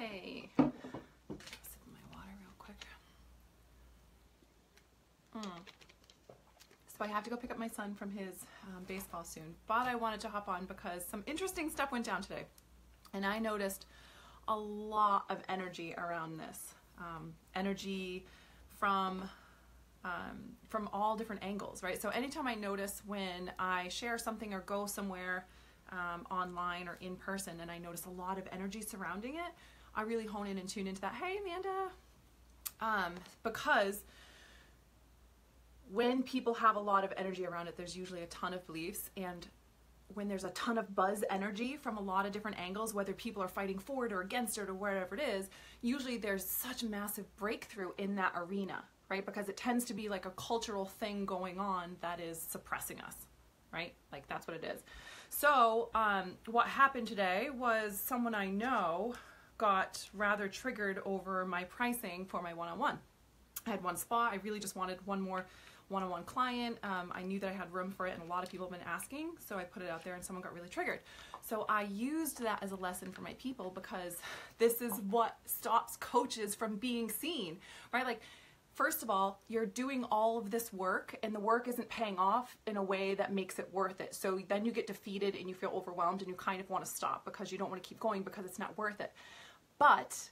Yay. Sip my water real quick. So I have to go pick up my son from his baseball soon, but I wanted to hop on because some interesting stuff went down today. And I noticed a lot of energy around this. Energy from all different angles, right? So anytime I notice when I share something or go somewhere online or in person and I notice a lot of energy surrounding it, I really hone in and tune into that. Hey, Amanda. Because when people have a lot of energy around it, there's usually a ton of beliefs, and when there's a ton of buzz energy from a lot of different angles, whether people are fighting for it or against it or whatever it is, usually there's such massive breakthrough in that arena, right? Because it tends to be like a cultural thing going on that is suppressing us, right? Like that's what it is. So what happened today was someone I know got rather triggered over my pricing for my one-on-one. I had one spot. I really just wanted one more one-on-one client. I knew that I had room for it, and a lot of people have been asking, so I put it out there and someone got really triggered. So I used that as a lesson for my people, because this is what stops coaches from being seen, right? Like, first of all, you're doing all of this work and the work isn't paying off in a way that makes it worth it. So then you get defeated and you feel overwhelmed and you kind of want to stop because you don't want to keep going because it's not worth it. But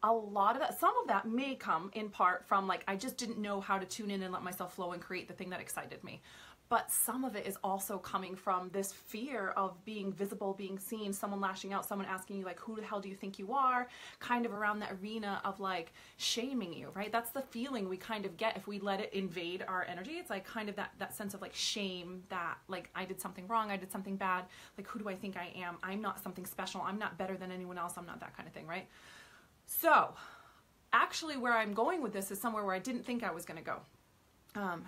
a lot of that, some of that may come in part from like, I just didn't know how to tune in and let myself flow and create the thing that excited me. But some of it is also coming from this fear of being visible, being seen, someone lashing out, someone asking you like, who the hell do you think you are? Kind of around that arena of like shaming you, right? That's the feeling we kind of get if we let it invade our energy. It's like kind of that sense of like shame, that like I did something wrong, I did something bad. Like, who do I think I am? I'm not something special. I'm not better than anyone else. I'm not that kind of thing, right? So actually where I'm going with this is somewhere where I didn't think I was going to go.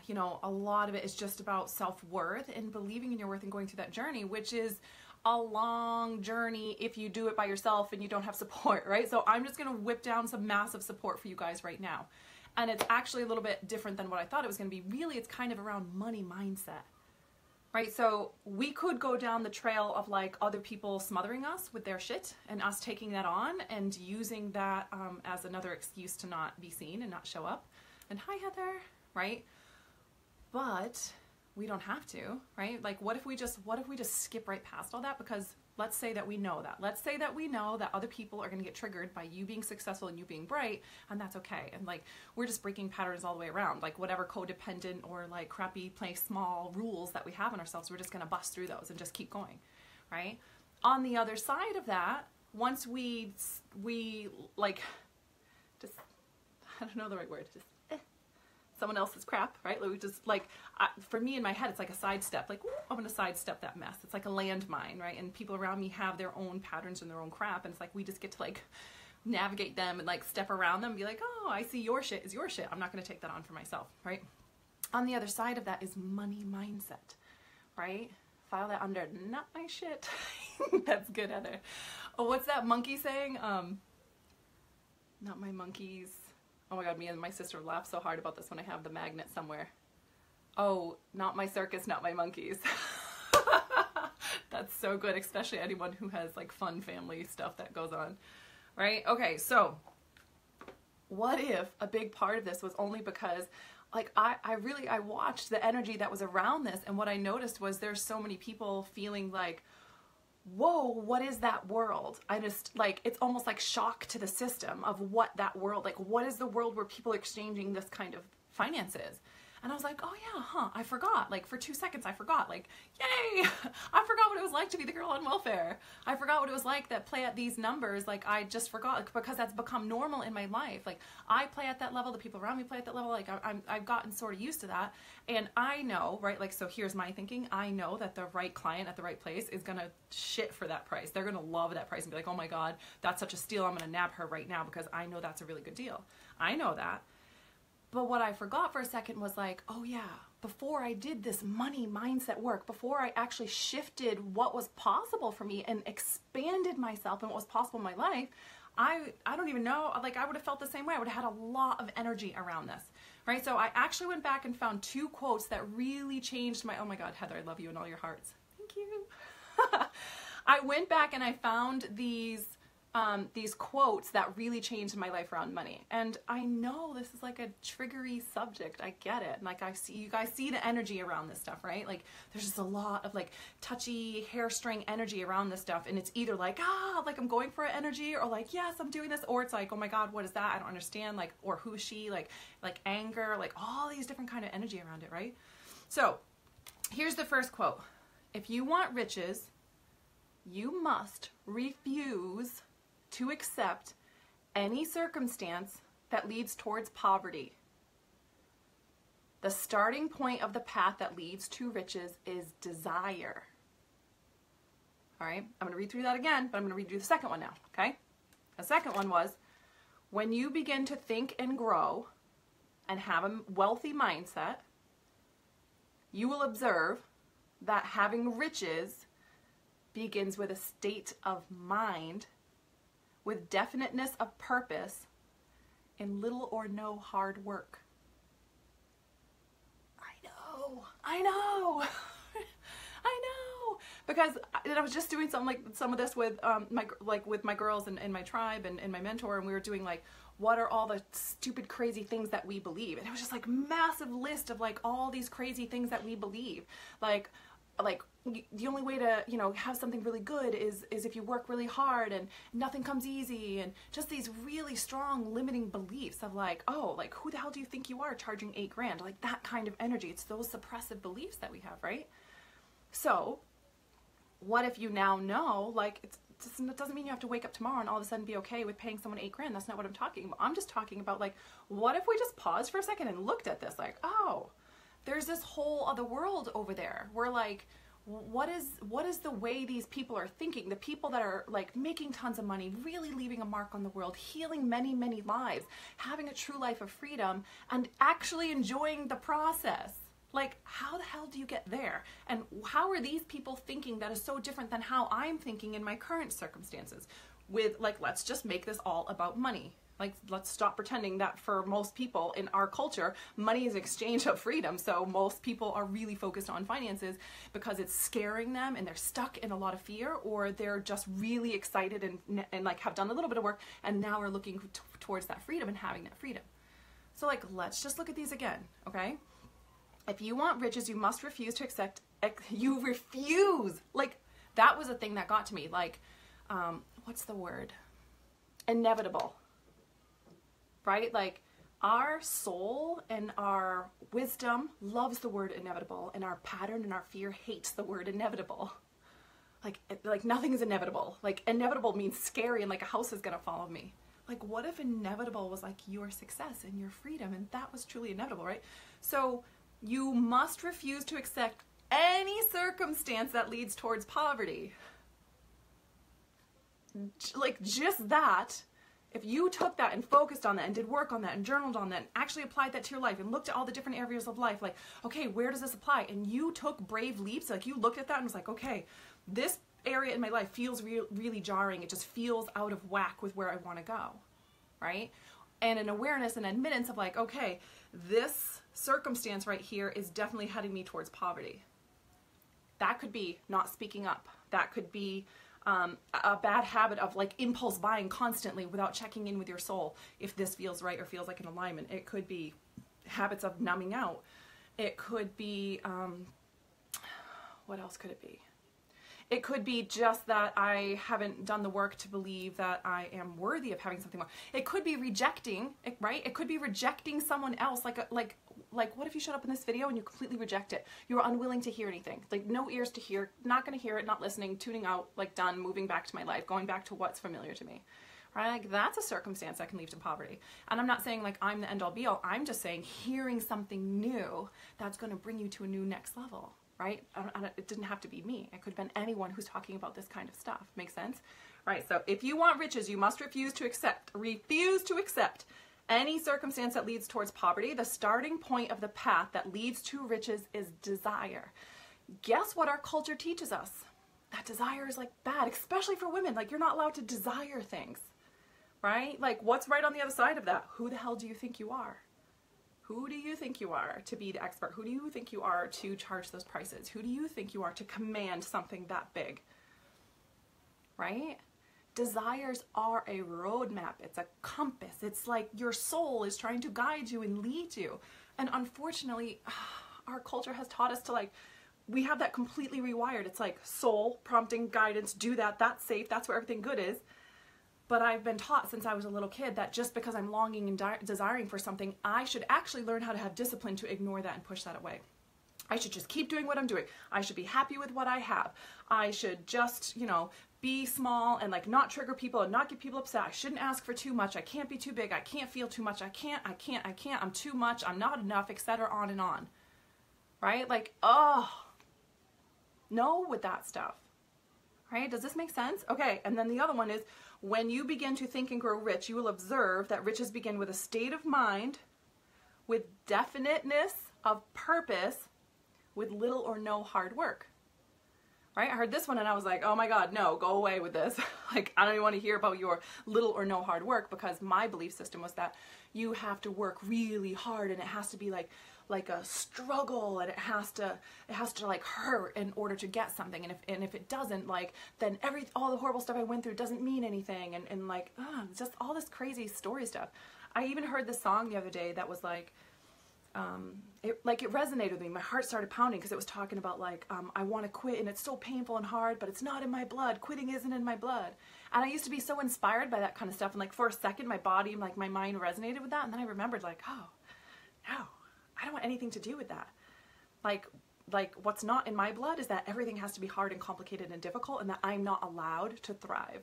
You know, a lot of it is just about self-worth and believing in your worth and going through that journey, which is a long journey if you do it by yourself and you don't have support, right? So I'm just going to whip down some massive support for you guys right now. And it's actually a little bit different than what I thought it was going to be. Really, it's kind of around money mindset, right? So we could go down the trail of like other people smothering us with their shit and us taking that on and using that as another excuse to not be seen and not show up. And hi, Heather, right? But we don't have to, right? Like, what if we just skip right past all that? Because let's say that we know that. Let's say that we know that other people are going to get triggered by you being successful and you being bright, and that's okay. And like, we're just breaking patterns all the way around. Like, whatever codependent or like crappy play small rules that we have in ourselves, we're just going to bust through those and just keep going, right? On the other side of that, once we like, just, I don't know the right word, just someone else's crap, right? Like, we just like, for me in my head, it's like a sidestep, like, I'm going to sidestep that mess. It's like a landmine, right? And people around me have their own patterns and their own crap. And it's like, we just get to like navigate them and like step around them and be like, oh, I see your shit is your shit. I'm not going to take that on for myself, right? On the other side of that is money mindset, right? File that under not my shit. That's good, Heather. Oh, what's that monkey saying? Not my monkeys. Oh my God, me and my sister laugh so hard about this when I have the magnet somewhere. Oh, not my circus, not my monkeys. That's so good, especially anyone who has like fun family stuff that goes on, right? Okay, so what if a big part of this was only because like I watched the energy that was around this, and what I noticed was there's so many people feeling like, whoa, what is that world? I just like, it's almost like shock to the system of what that world, like what is the world where people are exchanging this kind of finances? And I was like, oh yeah, huh, I forgot. Like for 2 seconds, I forgot. Like, yay! I forgot what it was like to be the girl on welfare. I forgot what it was like that play at these numbers. Like I just forgot, like, because that's become normal in my life. Like I play at that level, the people around me play at that level. Like I've gotten sort of used to that. And I know, right, like, so here's my thinking. I know that the right client at the right place is gonna shit for that price. They're gonna love that price and be like, oh my God, that's such a steal. I'm gonna nab her right now because I know that's a really good deal. I know that. But what I forgot for a second was like, oh yeah, before I did this money mindset work, before I actually shifted what was possible for me and expanded myself and what was possible in my life, I don't even know, like I would have felt the same way. I would have had a lot of energy around this, right? So I actually went back and found 2 quotes that really changed my, oh my God, Heather, I love you in all your hearts. Thank you. I went back and I found these these quotes that really changed my life around money. And I know this is like a triggery subject. I get it. Like I see, you guys see the energy around this stuff, right? Like there's just a lot of like touchy hairstring energy around this stuff. And it's either like, like I'm going for energy, or like, yes, I'm doing this. Or it's like, oh my God, what is that? I don't understand. Like, or who is she? Like anger, like all these different kind of energy around it, right? So here's the first quote. If you want riches, you must refuse to accept any circumstance that leads towards poverty. The starting point of the path that leads to riches is desire. All right, I'm going to read through that again, but I'm going to read you the second one now, okay? The second one was, when you begin to think and grow and have a wealthy mindset, you will observe that having riches begins with a state of mind with definiteness of purpose and little or no hard work. I know. Because I was just doing some of this with my girls and my tribe and my mentor, and we were doing like, what are all the stupid crazy things that we believe? And it was just like massive list of like all these crazy things that we believe. Like the only way to, have something really good is if you work really hard, and nothing comes easy, and just these really strong limiting beliefs of like, oh, like who the hell do you think you are charging $8,000? Like that kind of energy. It's those suppressive beliefs that we have, right? So what if you now know, like it doesn't mean you have to wake up tomorrow and all of a sudden be okay with paying someone $8,000. That's not what I'm talking about. I'm just talking about like, what if we just paused for a second and looked at this like, oh, there's this whole other world over there. We're like, what is the way these people are thinking? The people that are like making tons of money, really leaving a mark on the world, healing many, many lives, having a true life of freedom, and actually enjoying the process. Like, how the hell do you get there? And how are these people thinking that is so different than how I'm thinking in my current circumstances? With like, let's just make this all about money. Like, let's stop pretending that for most people in our culture, money is an exchange of freedom. So most people are really focused on finances because it's scaring them and they're stuck in a lot of fear, or they're just really excited and like have done a little bit of work and now are looking towards that freedom and having that freedom. So like, let's just look at these again, okay? If you want riches, you must refuse to accept, you refuse. Like, that was a thing that got to me. Like, what's the word? Inevitable. Right? Like, our soul and our wisdom loves the word inevitable, and our pattern and our fear hates the word inevitable. Like nothing is inevitable. Like, inevitable means scary and like a house is gonna fall on me. Like, what if inevitable was like your success and your freedom, and that was truly inevitable, right? So you must refuse to accept any circumstance that leads towards poverty. Like, just that. If you took that and focused on that and did work on that and journaled on that and actually applied that to your life and looked at all the different areas of life, like, okay, where does this apply? And you took brave leaps, like you looked at that and was like, okay, this area in my life feels really jarring. It just feels out of whack with where I want to go, right? And an awareness and admittance of like, okay, this circumstance right here is definitely heading me towards poverty. That could be not speaking up. That could be a bad habit of like impulse buying constantly without checking in with your soul if this feels right or feels like an alignment. It could be habits of numbing out. It could be, what else could it be? It could be just that I haven't done the work to believe that I am worthy of having something more. It could be rejecting, right? It could be rejecting someone else. Like what if you showed up in this video and you completely reject it? You're unwilling to hear anything. Like, no ears to hear, not going to hear it, not listening, tuning out, like done, moving back to my life, going back to what's familiar to me. Right? Like, that's a circumstance that can lead to poverty. And I'm not saying like I'm the end all be all. I'm just saying hearing something new that's going to bring you to a new next level. Right? It didn't have to be me. It could have been anyone who's talking about this kind of stuff. Make sense? Right. So if you want riches, you must refuse to accept any circumstance that leads towards poverty. The starting point of the path that leads to riches is desire. Guess what our culture teaches us? That desire is like bad, especially for women. Like, you're not allowed to desire things, right? Like, what's right on the other side of that? Who the hell do you think you are? Who do you think you are to be the expert? Who do you think you are to charge those prices? Who do you think you are to command something that big? Right? Desires are a roadmap. It's a compass. It's like your soul is trying to guide you and lead you. And unfortunately, our culture has taught us to like, we have that completely rewired. It's like soul, prompting, guidance, do that, that's safe, that's where everything good is. But I've been taught since I was a little kid that just because I'm longing and desiring for something, I should actually learn how to have discipline to ignore that and push that away. I should just keep doing what I'm doing. I should be happy with what I have. I should just, you know, be small and like not trigger people and not get people upset. I shouldn't ask for too much. I can't be too big. I can't feel too much. I can't. I'm too much. I'm not enough, etc. On and on. Right? Like, oh, no with that stuff. Right? Does this make sense? Okay. And then the other one is, when you begin to think and grow rich, you will observe that riches begin with a state of mind, with definiteness of purpose, with little or no hard work. Right? I heard this one and I was like, oh my God, no, go away with this. Like, I don't even want to hear about your little or no hard work, because my belief system was that you have to work really hard and it has to be like a struggle, and it has to like hurt in order to get something. And if it doesn't, like, then all the horrible stuff I went through doesn't mean anything. And like, just all this crazy story stuff. I even heard this song the other day that was like, it resonated with me. My heart started pounding because it was talking about like, I want to quit and it's so painful and hard, but it's not in my blood. Quitting isn't in my blood. And I used to be so inspired by that kind of stuff. And like for a second, my body and like my mind resonated with that. And then I remembered like, oh, no, I don't want anything to do with that. Like what's not in my blood is that everything has to be hard and complicated and difficult, and that I'm not allowed to thrive.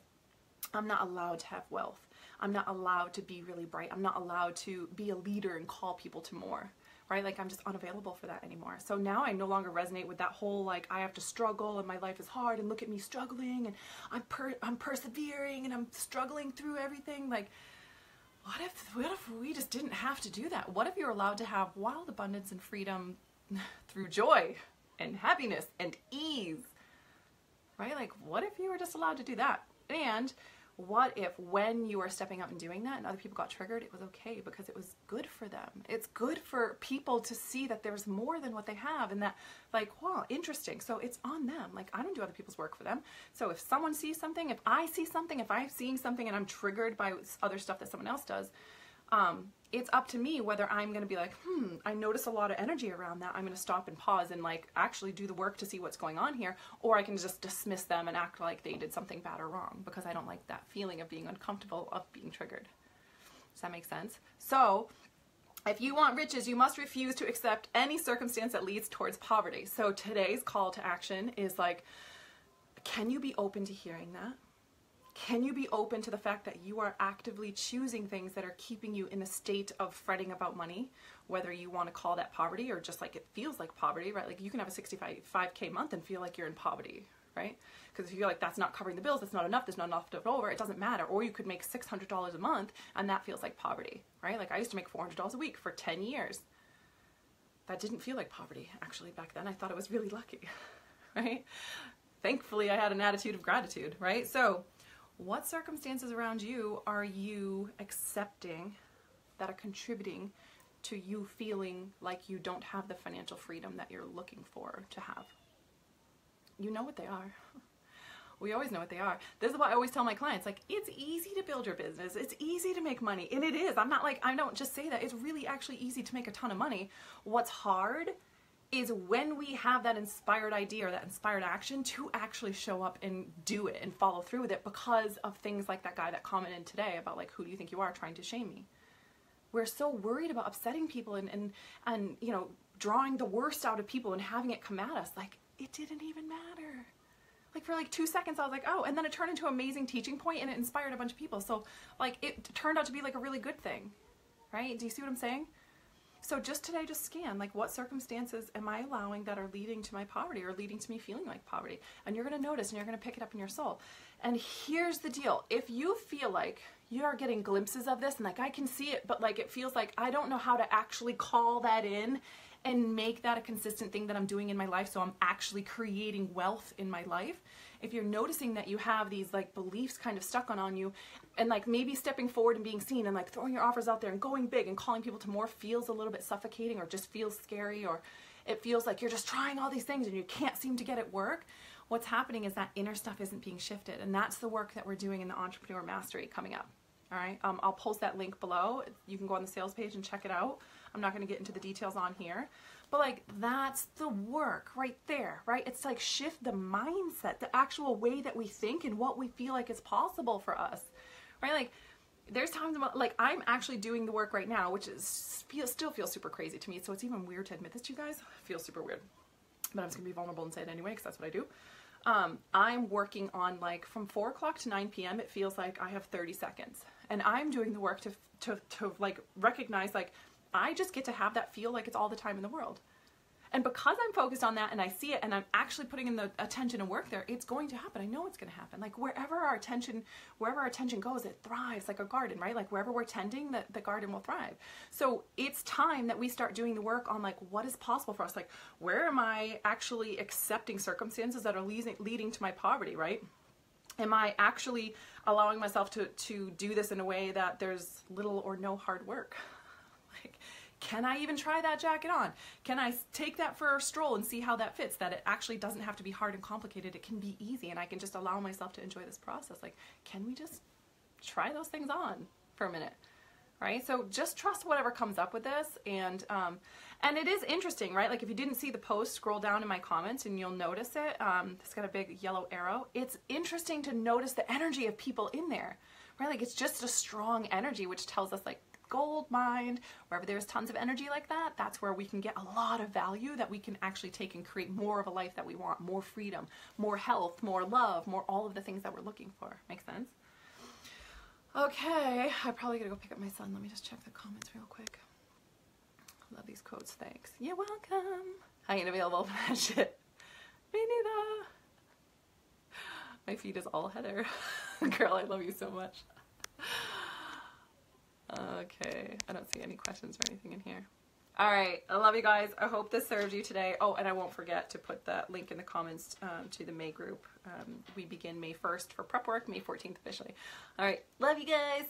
I'm not allowed to have wealth. I'm not allowed to be really bright. I'm not allowed to be a leader and call people to more. Right? Like, I'm just unavailable for that anymore. So now I no longer resonate with that whole, like, I have to struggle and my life is hard and look at me struggling and I'm persevering and I'm struggling through everything. Like, what if we just didn't have to do that? What if you're allowed to have wild abundance and freedom through joy and happiness and ease? Right? Like, what if you were just allowed to do that? And what if when you are stepping out and doing that and other people got triggered, it was okay because it was good for them. It's good for people to see that there's more than what they have, and that like, wow, interesting. So it's on them. Like, I don't do other people's work for them. So if someone sees something, if I see something, if I'm seeing something and I'm triggered by other stuff that someone else does, it's up to me whether I'm going to be like, I notice a lot of energy around that. I'm going to stop and pause and like actually do the work to see what's going on here. Or I can just dismiss them and act like they did something bad or wrong because I don't like that feeling of being uncomfortable, of being triggered. Does that make sense? So if you want riches, you must refuse to accept any circumstance that leads towards poverty. So today's call to action is like, can you be open to hearing that? Can you be open to the fact that you are actively choosing things that are keeping you in a state of fretting about money, whether you want to call that poverty or just like it feels like poverty, right? Like you can have a $65K month and feel like you're in poverty, right? Because if you feel like that's not covering the bills, that's not enough, there's not enough to over, it doesn't matter. Or you could make $600 a month and that feels like poverty, right? Like I used to make $400 a week for 10 years. That didn't feel like poverty. Actually, back then I thought I was really lucky, right? Thankfully, I had an attitude of gratitude, right? So what circumstances around you are you accepting that are contributing to you feeling like you don't have the financial freedom that you're looking for to have? You know what they are. We always know what they are. This is what I always tell my clients, like, it's easy to build your business. It's easy to make money. And it is. I'm not like, I don't just say that. It's really actually easy to make a ton of money. What's hard is when we have that inspired idea or that inspired action to actually show up and do it and follow through with it because of things like that guy that commented today about like, who do you think you are trying to shame me? We're so worried about upsetting people and you know, drawing the worst out of people and having it come at us. Like, it didn't even matter. Like for like 2 seconds, I was like, oh, and then it turned into an amazing teaching point and it inspired a bunch of people. So like it turned out to be like a really good thing, right? Do you see what I'm saying? So just today, just scan, like what circumstances am I allowing that are leading to my poverty or leading to me feeling like poverty? And you're going to notice and you're going to pick it up in your soul. And here's the deal. If you feel like you are getting glimpses of this and like I can see it, but like it feels like I don't know how to actually call that in and make that a consistent thing that I'm doing in my life so I'm actually creating wealth in my life. If you're noticing that you have these like beliefs kind of stuck on you and like maybe stepping forward and being seen and like throwing your offers out there and going big and calling people to more feels a little bit suffocating or just feels scary, or it feels like you're just trying all these things and you can't seem to get it work, what's happening is that inner stuff isn't being shifted. And that's the work that we're doing in the Entrepreneur Mastery coming up. All right. I'll post that link below. You can go on the sales page and check it out. I'm not going to get into the details on here, but like, that's the work right there, right? It's like shift the mindset, the actual way that we think and what we feel like is possible for us, right? Like, there's times like I'm actually doing the work right now, which is still feels super crazy to me. So it's even weird to admit this to you guys. It feels super weird, but I'm just gonna be vulnerable and say it anyway, because that's what I do. I'm working on, like, from 4 o'clock to 9 p.m. It feels like I have 30 seconds, and I'm doing the work to like recognize, like, I just get to have that feel like it's all the time in the world. And because I'm focused on that and I see it and I'm actually putting in the attention and work there, it's going to happen. I know it's going to happen. Like, wherever our attention goes, it thrives like a garden, right? Like, wherever we're tending, the garden will thrive. So it's time that we start doing the work on, like, what is possible for us? Like, where am I actually accepting circumstances that are leading to my poverty, right? Am I actually allowing myself to do this in a way that there's little or no hard work? Like, can I even try that jacket on? Can I take that for a stroll and see how that fits? That it actually doesn't have to be hard and complicated. It can be easy, and I can just allow myself to enjoy this process. Like, can we just try those things on for a minute, right? So just trust whatever comes up with this. And it is interesting, right? Like, if you didn't see the post, scroll down in my comments and you'll notice it. It's got a big yellow arrow. It's interesting to notice the energy of people in there, right? Like, it's just a strong energy, which tells us, like, gold mine, wherever there's tons of energy like that, that's where we can get a lot of value that we can actually take and create more of a life that we want, more freedom, more health, more love, more all of the things that we're looking for. Make sense? Okay, I'm probably gonna go pick up my son. Let me just check the comments real quick. Love these quotes, thanks. You're welcome. I ain't available for that shit. Me neither. My feed is all Heather. Girl, I love you so much. Okay, I don't see any questions or anything in here. All right, I love you guys. I hope this served you today. Oh, and I won't forget to put that link in the comments to the May group. We begin May 1st for prep work, May 14th officially. All right, love you guys.